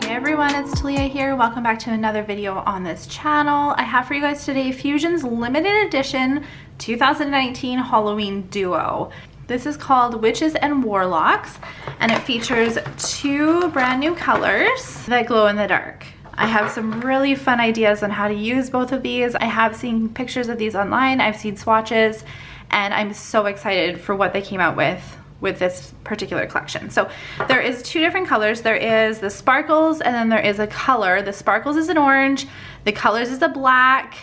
Hey everyone, it's Talia here. Welcome back to another video on this channel. I have for you guys today Fuzion's limited edition 2019 Halloween duo. This is called Witches and Warlocks, and it features two brand new colors that glow in the dark. I have some really fun ideas on how to use both of these. I have seen pictures of these online, I've seen swatches, and I'm so excited for what they came out with this particular collection. So there is two different colors. There is the sparkles and then there is a color. The sparkles is an orange, the colors is a black.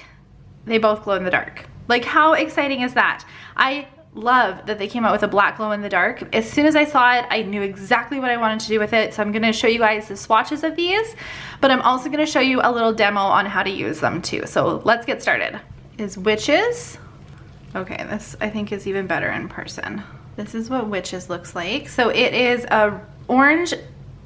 They both glow in the dark. Like, how exciting is that? I love that they came out with a black glow in the dark. As soon as I saw it, I knew exactly what I wanted to do with it. So I'm gonna show you guys the swatches of these, but I'm also gonna show you a little demo on how to use them too. So let's get started. Is Witches. Okay, this I think is even better in person. This is what Witches looks like. So it is a orange,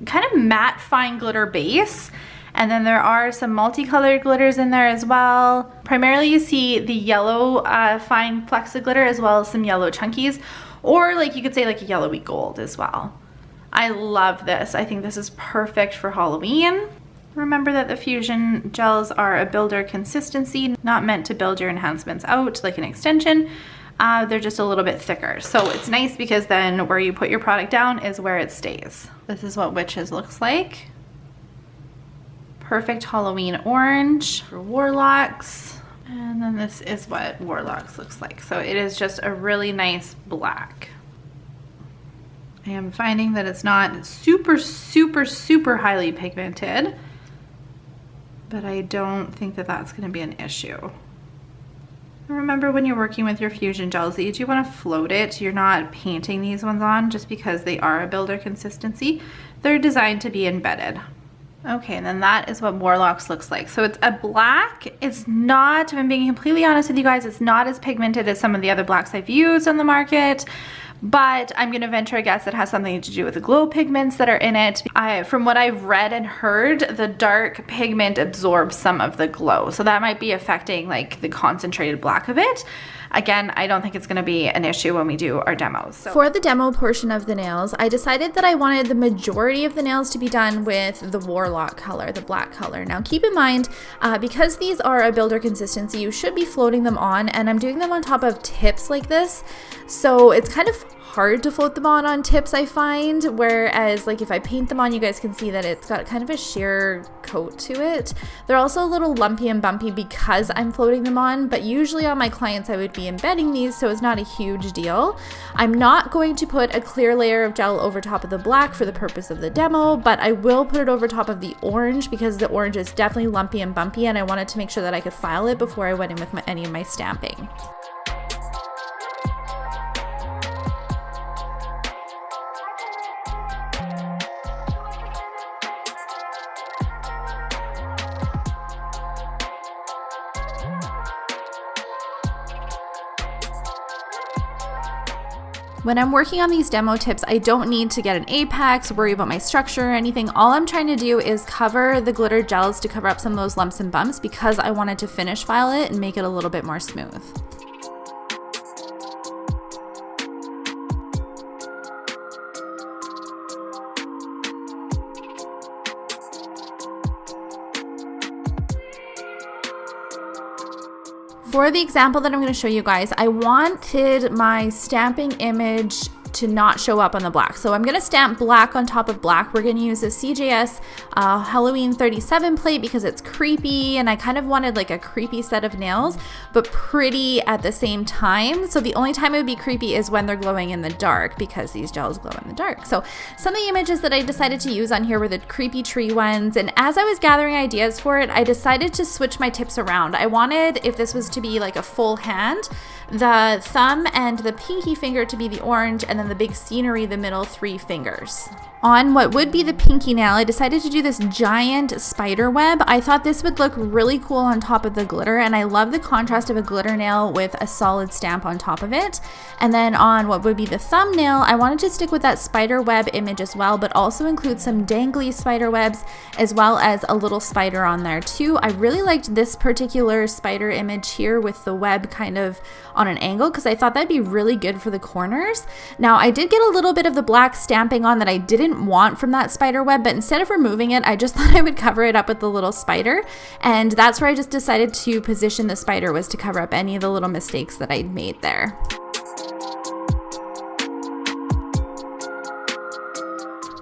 kind of matte fine glitter base. And then there are some multicolored glitters in there as well. Primarily you see the yellow fine flecks of glitter as well as some yellow chunkies. Or like you could say like a yellowy gold as well. I love this. I think this is perfect for Halloween. Remember that the Fuzion gels are a builder consistency, not meant to build your enhancements out like an extension. They're just a little bit thicker. So it's nice because then where you put your product down is where it stays. This is what Witches looks like. Perfect Halloween orange for Warlocks. And then this is what Warlocks looks like. So it is just a really nice black. I am finding that it's not super, super, super highly pigmented, but I don't think that that's gonna be an issue. Remember when you're working with your Fuzion gels that you do want to float it. You're not painting these ones on just because they are a builder consistency. They're designed to be embedded. Okay, and then that is what Warlocks looks like. So it's a black. It's not, if I'm being completely honest with you guys, it's not as pigmented as some of the other blacks I've used on the market. But I'm gonna venture a guess it has something to do with the glow pigments that are in it. From what I've read and heard, the dark pigment absorbs some of the glow. So that might be affecting like the concentrated black of it. Again, I don't think it's gonna be an issue when we do our demos. So for the demo portion of the nails, I decided that I wanted the majority of the nails to be done with the Warlock color, the black color. Now keep in mind, because these are a builder consistency, you should be floating them on, and I'm doing them on top of tips like this. So it's kind of hard to float them on tips, I find, whereas like if I paint them on, you guys can see that it's got kind of a sheer coat to it. They're also a little lumpy and bumpy because I'm floating them on, but usually on my clients I would be embedding these, so it's not a huge deal. I'm not going to put a clear layer of gel over top of the black for the purpose of the demo, but I will put it over top of the orange because the orange is definitely lumpy and bumpy, and I wanted to make sure that I could file it before I went in with any of my stamping. When I'm working on these demo tips, I don't need to get an apex, worry about my structure or anything. All I'm trying to do is cover the glitter gels to cover up some of those lumps and bumps because I wanted to finish file it and make it a little bit more smooth. For the example that I'm going to show you guys, I wanted my stamping image to not show up on the black. So I'm going to stamp black on top of black. We're going to use a CJS Halloween 37 plate because it's creepy, and I kind of wanted like a creepy set of nails, but pretty at the same time. So the only time it would be creepy is when they're glowing in the dark because these gels glow in the dark. So some of the images that I decided to use on here were the creepy tree ones, and as I was gathering ideas for it, I decided to switch my tips around. I wanted, if this was to be like a full hand, the thumb and the pinky finger to be the orange, and then the big scenery, the middle 3 fingers. On what would be the pinky nail, I decided to do this giant spider web. I thought this would look really cool on top of the glitter, and I love the contrast of a glitter nail with a solid stamp on top of it. And then on what would be the thumbnail, I wanted to stick with that spider web image as well, but also include some dangly spider webs as well as a little spider on there too. I really liked this particular spider image here with the web kind of on an angle because I thought that'd be really good for the corners. Now I did get a little bit of the black stamping on that I didn't want from that spider web, but instead of removing it, I just thought I would cover it up with the little spider, and that's where I just decided to position the spider, was to cover up any of the little mistakes that I'd made there.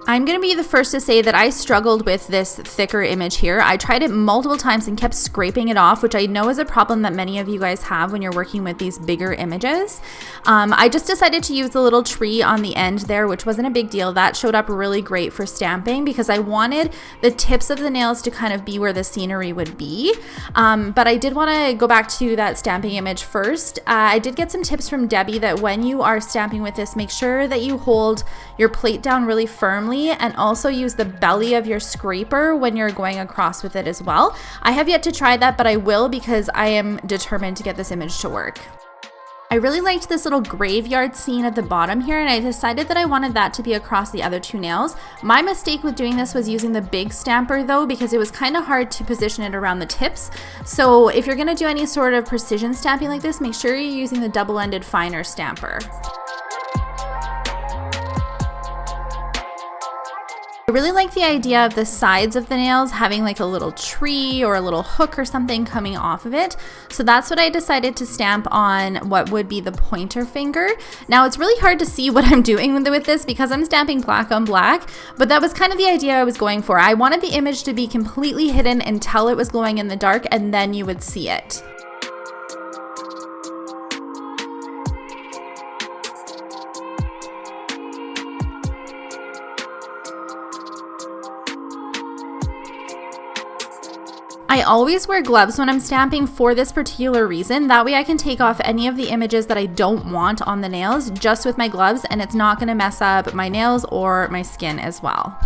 I'm going to be the first to say that I struggled with this thicker image here. I tried it multiple times and kept scraping it off, which I know is a problem that many of you guys have when you're working with these bigger images. I just decided to use the little tree on the end there, which wasn't a big deal. That showed up really great for stamping because I wanted the tips of the nails to kind of be where the scenery would be. But I did want to go back to that stamping image first. I did get some tips from Debbie that when you are stamping with this, make sure that you hold your plate down really firmly, and also use the belly of your scraper when you're going across with it as well. I have yet to try that, but I will because I am determined to get this image to work. I really liked this little graveyard scene at the bottom here, and I decided that I wanted that to be across the other two nails. My mistake with doing this was using the big stamper though, because it was kind of hard to position it around the tips. So if you're going to do any sort of precision stamping like this, make sure you're using the double-ended finer stamper. I really like the idea of the sides of the nails having like a little tree or a little hook or something coming off of it. So that's what I decided to stamp on what would be the pointer finger. Now it's really hard to see what I'm doing with this because I'm stamping black on black, but that was kind of the idea I was going for. I wanted the image to be completely hidden until it was glowing in the dark, and then you would see it. I always wear gloves when I'm stamping for this particular reason. That way I can take off any of the images that I don't want on the nails just with my gloves, and it's not going to mess up my nails or my skin as well.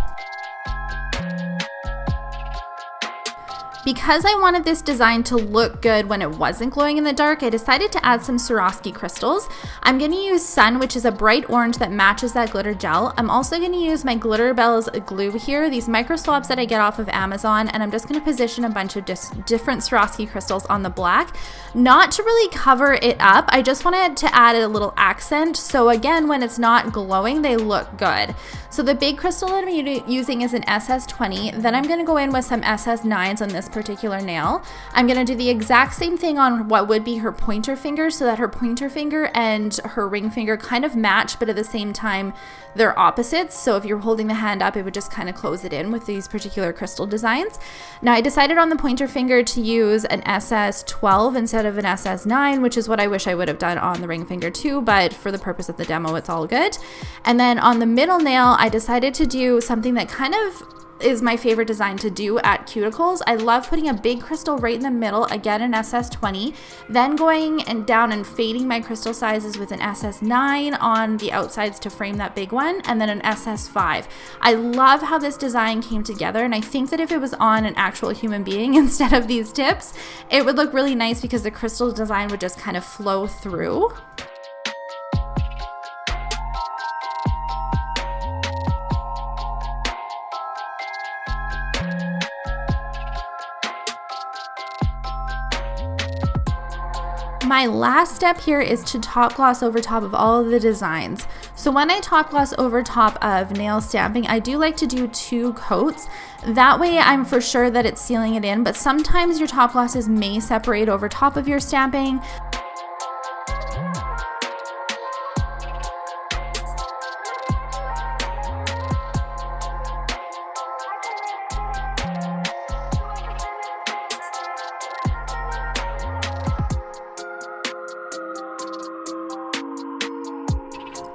Because I wanted this design to look good when it wasn't glowing in the dark, I decided to add some Swarovski crystals. I'm going to use Sun, which is a bright orange that matches that glitter gel. I'm also going to use my Glitter Bells glue here, these micro swabs that I get off of Amazon, and I'm just going to position a bunch of different Swarovski crystals on the black. Not to really cover it up, I just wanted to add a little accent, so again, when it's not glowing, they look good. So the big crystal that I'm using is an SS20, then I'm going to go in with some SS9s on this particular nail. I'm going to do the exact same thing on what would be her pointer finger, so that her pointer finger and her ring finger kind of match, but at the same time they're opposites. So if you're holding the hand up, it would just kind of close it in with these particular crystal designs. Now I decided on the pointer finger to use an SS12 instead of an SS9, which is what I wish I would have done on the ring finger too, but for the purpose of the demo, it's all good. And then on the middle nail, I decided to do something that kind of is my favorite design to do at cuticles. I love putting a big crystal right in the middle, again an SS20, then going and down and fading my crystal sizes with an SS9 on the outsides to frame that big one, and then an SS5. I love how this design came together, and I think that if it was on an actual human being instead of these tips, it would look really nice because the crystal design would just kind of flow through. My last step here is to top gloss over top of all of the designs. So when I top gloss over top of nail stamping, I do like to do 2 coats. That way I'm for sure that it's sealing it in, but sometimes your top glosses may separate over top of your stamping.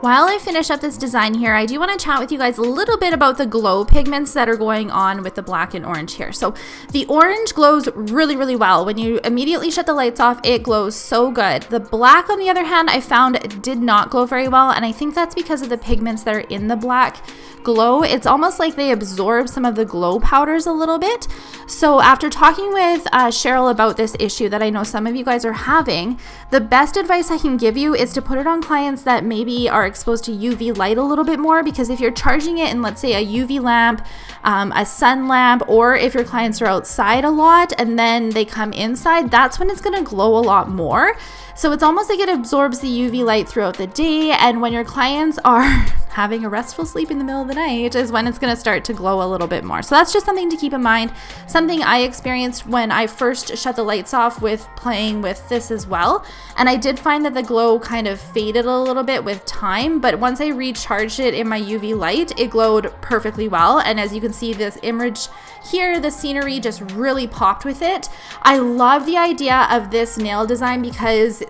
While I finish up this design here, I do want to chat with you guys a little bit about the glow pigments that are going on with the black and orange here. So the orange glows really, really well. When you immediately shut the lights off, it glows so good. The black, on the other hand, I found did not glow very well, and I think that's because of the pigments that are in the black glow. It's almost like they absorb some of the glow powders a little bit. So after talking with Cheryl about this issue that I know some of you guys are having, the best advice I can give you is to put it on clients that maybe are exposed to UV light a little bit more, because if you're charging it in, let's say, a UV lamp, a sun lamp, or if your clients are outside a lot and then they come inside, that's when it's going to glow a lot more. So it's almost like it absorbs the UV light throughout the day, and when your clients are having a restful sleep in the middle of the night is when it's going to start to glow a little bit more. So that's just something to keep in mind. Something I experienced when I first shut the lights off with playing with this as well. And I did find that the glow kind of faded a little bit with time, but once I recharged it in my UV light, it glowed perfectly well. And as you can see, this image here, the scenery just really popped with it. I love the idea of this nail design because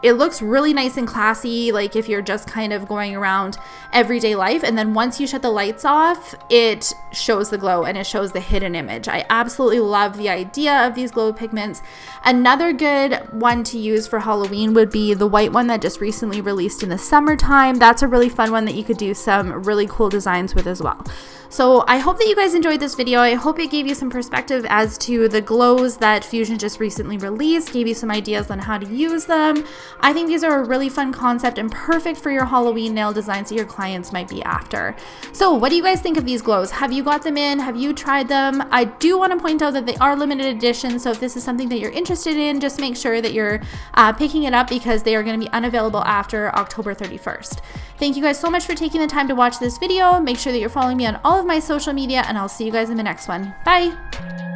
it looks really nice and classy, like if you're just kind of going around everyday life, and then once you shut the lights off, it shows the glow and it shows the hidden image. I absolutely love the idea of these glow pigments. Another good one to use for Halloween would be the white one that just recently released in the summertime. That's a really fun one that you could do some really cool designs with as well. So I hope that you guys enjoyed this video. I hope it gave you some perspective as to the glows that Fuzion just recently released, gave you some ideas on how to use them. I think these are a really fun concept and perfect for your Halloween nail designs that your clients might be after. So what do you guys think of these glows? Have you got them in? Have you tried them? I do want to point out that they are limited edition, so if this is something that you're interested in, just make sure that you're picking it up because they are going to be unavailable after October 31st. Thank you guys so much for taking the time to watch this video. Make sure that you're following me on all of my social media, and I'll see you guys in the next one. Bye!